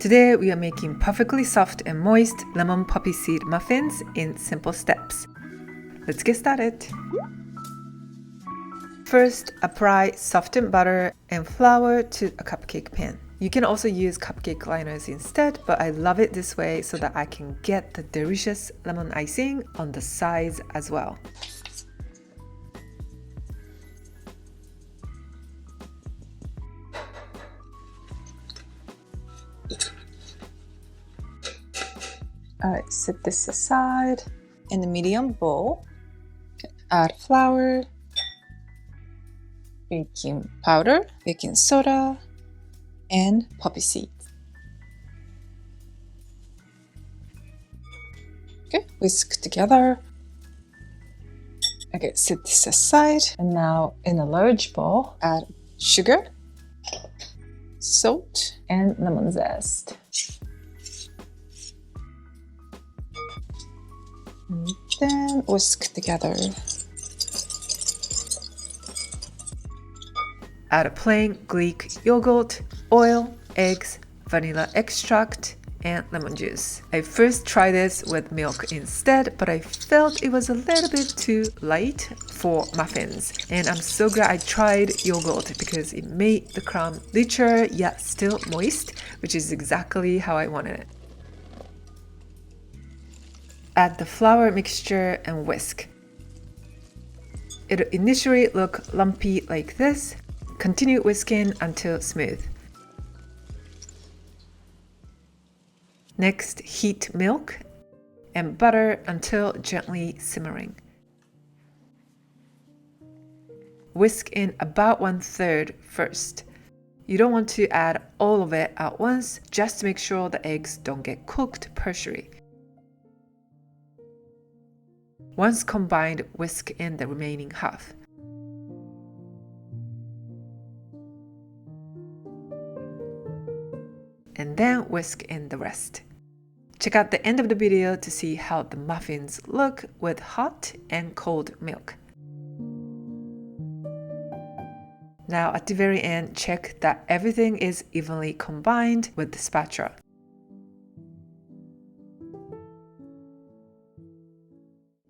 Today we are making perfectly soft and moist lemon poppy seed muffins in simple steps. Let's get started. First, apply softened butter and flour to a cupcake pan. You can also use cupcake liners instead, but I love it this way so that I can get the delicious lemon icing on the sides as well. Alright, set this aside. In the medium bowl, add flour, baking powder, baking soda, and poppy seeds. Okay, whisk together. Okay, set this aside. And now in a large bowl, add sugar, salt, and lemon zest. And then whisk together. Add a plain Greek yogurt, oil, eggs, vanilla extract, and lemon juice. I first tried this with milk instead, but I felt it was a little bit too light for muffins. And I'm so glad I tried yogurt because it made the crumb richer yet still moist, which is exactly how I wanted it. Add the flour mixture and whisk. It'll initially look lumpy like this. Continue whisking until smooth. Next, heat milk and butter until gently simmering. Whisk in about 1/3 first. You don't want to add all of it at once, just to make sure the eggs don't get cooked partially. Once combined, whisk in the remaining half. And then whisk in the rest. Check out the end of the video to see how the muffins look with hot and cold milk. Now at the very end, check that everything is evenly combined with the spatula.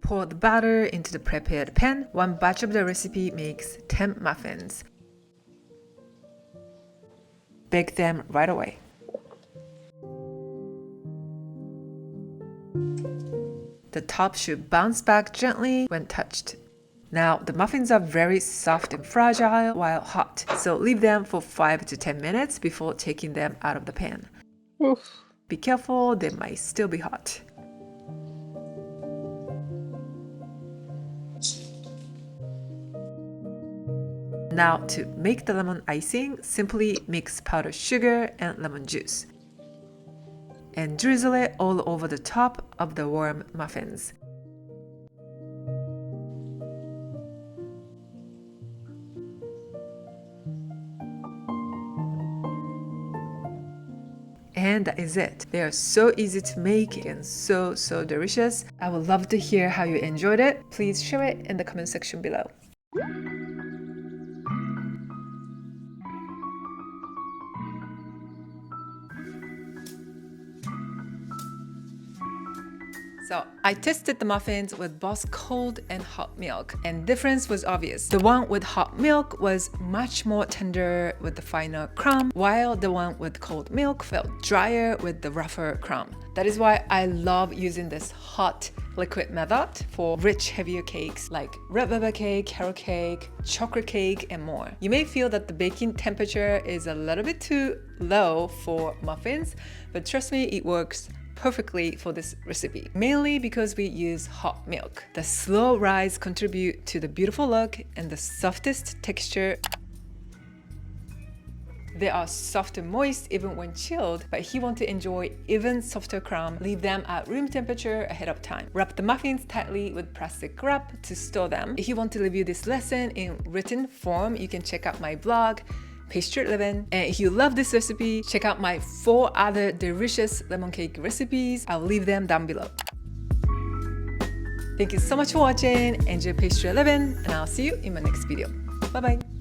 Pour the batter into the prepared pan. One batch of the recipe makes 10 muffins. Bake them right away. The top should bounce back gently when touched. Now, the muffins are very soft and fragile while hot, so leave them for 5 to 10 minutes before taking them out of the pan. Oof. Be careful, they might still be hot. Now, to make the lemon icing, simply mix powdered sugar and lemon juice. And drizzle it all over the top of the warm muffins. And that is it. They are so easy to make and so delicious. I would love to hear how you enjoyed it. Please share it in the comment section below. So I tested the muffins with both cold and hot milk, and difference was obvious. The one with hot milk was much more tender with the finer crumb, while the one with cold milk felt drier with the rougher crumb. That is why I love using this hot liquid method for rich, heavier cakes like red velvet cake, carrot cake, chocolate cake, and more. You may feel that the baking temperature is a little bit too low for muffins, but trust me, it works perfectly for this recipe, mainly because we use hot milk. The slow rise contribute to the beautiful look and the softest texture. They are soft and moist even when chilled, but if you want to enjoy even softer crumb, leave them at room temperature ahead of time. Wrap the muffins tightly with plastic wrap to store them. If you want to review this lesson in written form, you can check out my blog, Pastry Living. And if you love this recipe, check out my 4 other delicious lemon cake recipes. I'll leave them down below. Thank you so much for watching. Enjoy Pastry Living, and I'll see you in my next video. Bye bye.